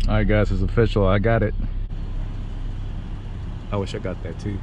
Alright guys, it's official. I got it. I wish I got that too.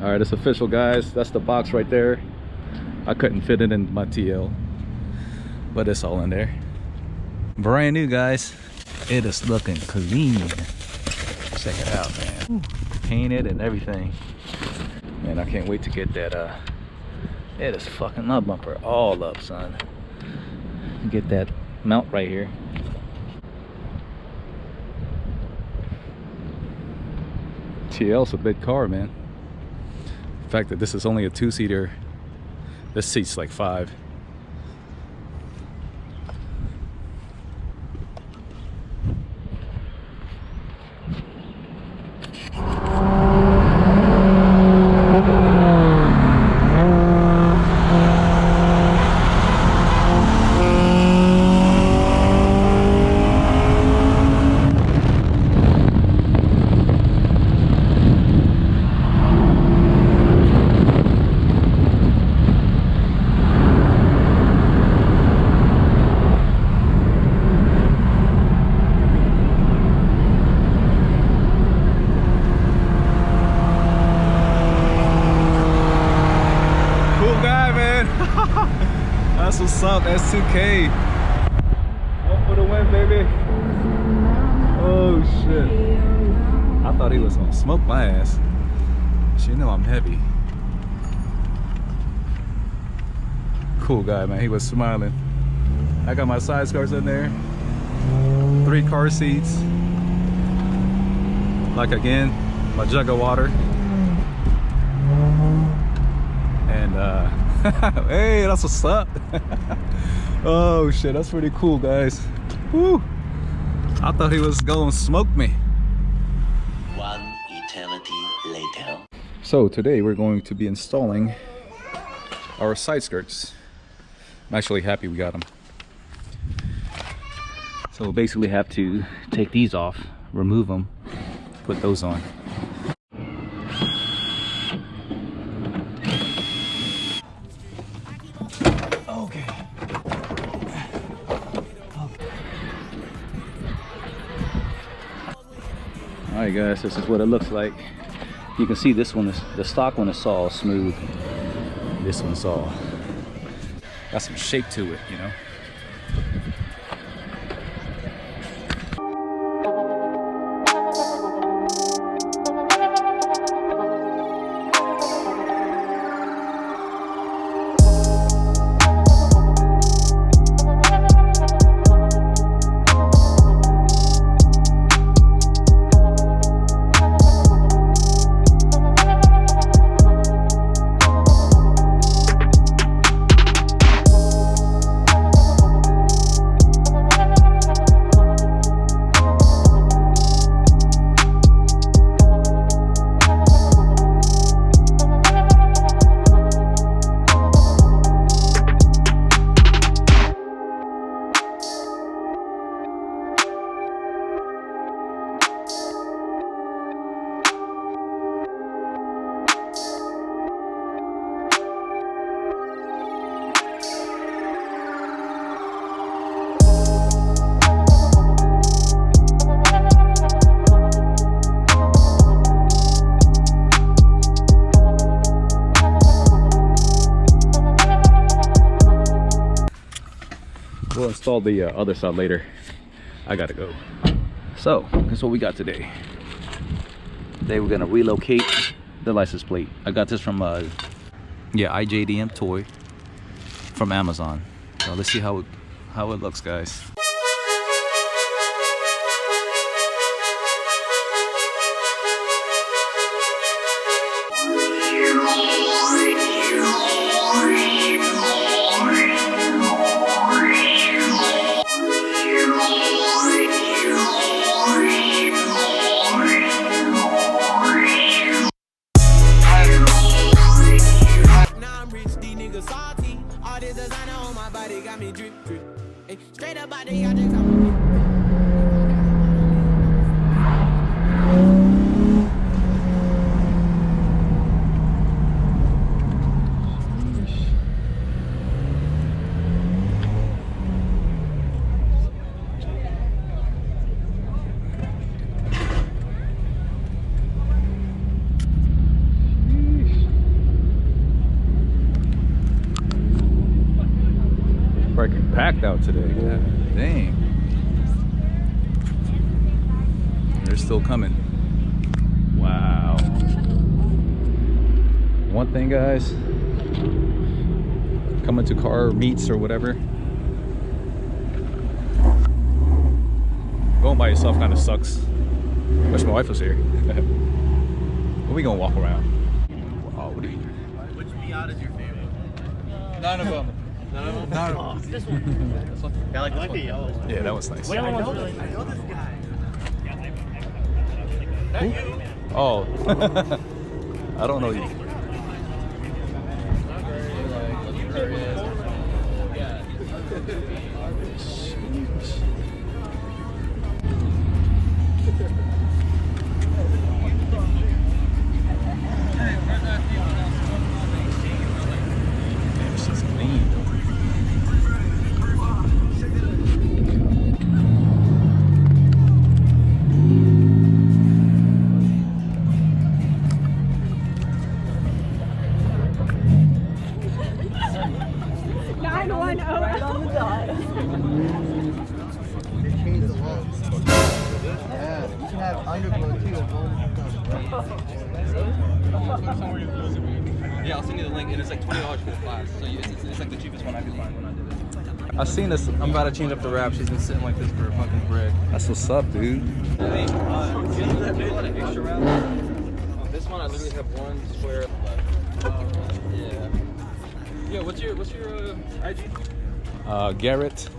All right, it's official, guys. That's the box right there. I couldn't fit it in my TL, but it's all in there. Brand new, guys. It is looking clean. Check it out, man. Painted and everything. Man, I can't wait to get that. It is fucking my bumper all up, son. Get that mount right here. TL's a big car, man. The fact that this is only a 2-seater, this seat's like 5. That's what's up, S2000k. One for the win, baby. Oh shit. I thought he was gonna smoke my ass. She know I'm heavy. Cool guy, man. He was smiling. I got my side skirts in there. 3 car seats. Like again, my jug of water. And hey, that's what's up. Oh shit, that's pretty cool, guys. Woo. I thought he was gonna smoke me. One eternity later. So today we're going to be installing our side skirts. I'm actually happy we got them. So we'll basically have to take these off, remove them, put those on. Okay. Alright guys, this is what it looks like. You can see this one is, the stock one is all smooth. This one's all got some shape to it, you know. We'll install the other side later. I gotta go. So that's what we got today. Today we're gonna relocate the license plate. I got this from IJDM toy from Amazon. So let's see how it looks, guys. Freaking packed out today. God dang. They're still coming. Wow. One thing, guys, coming to car meets or whatever, going by yourself kind of sucks. Wish my wife was here. But we gonna walk around. Wow, what do you? Which Miata is your favorite? None of them. None of them? None of them. This one. I like the yellow one. Yeah, that was nice. I know this guy. Oh, I don't know you. Damn, she's clean. Right on the dot. They changed the law. Yeah, you can have underglow too. Yeah, I'll send you the link, and it's like $20 for the class. So it's like the cheapest one I could find when I did it. I seen this. I'm about to change up the wrap. She's been sitting like this for a fucking brick. That's what's up, dude. Hey, see that big one, an extra wrap? This one I literally have one square left. Yeah. Yeah, what's your IG? Garrett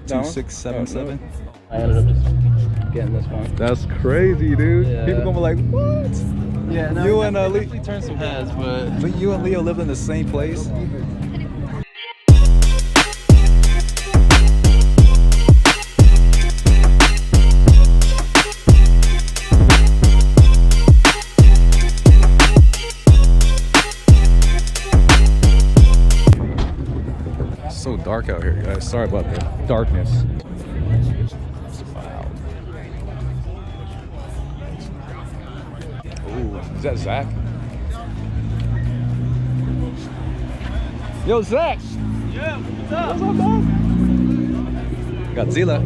2677. I ended up just getting this one. That's crazy, dude. Yeah. People gonna be like, what? Yeah, no, You and definitely Lee turned some heads, but you and Leo lived in the same place. It's so dark out here, guys. Sorry about the darkness. Wow. Ooh, is that Zach? Yo, Zach! yeah, what's up? What's up, man? Godzilla.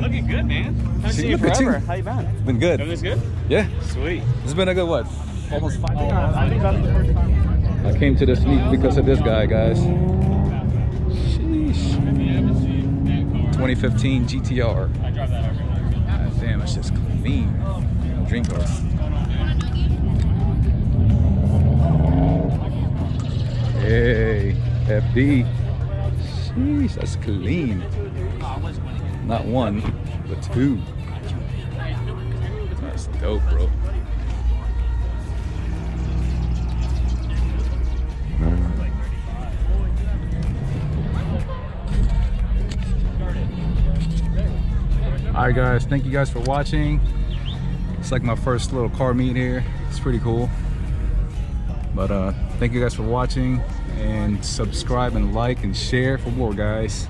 Looking good, man. Haven't seen you Look at you. forever. How you been? Been good. Everything's good? Yeah. Sweet. It's been a good what? Almost 5 days. I think that's the first time. I came to this meet because of this guy, guys. Sheesh. 2015 GTR. God damn, it's just clean. Dream car. Hey, FD. Sheesh, that's clean. Not one, but two. That's dope, bro. Alright guys, thank you guys for watching. It's like my first little car meet here. It's pretty cool. But thank you guys for watching, and subscribe and like and share for more, guys.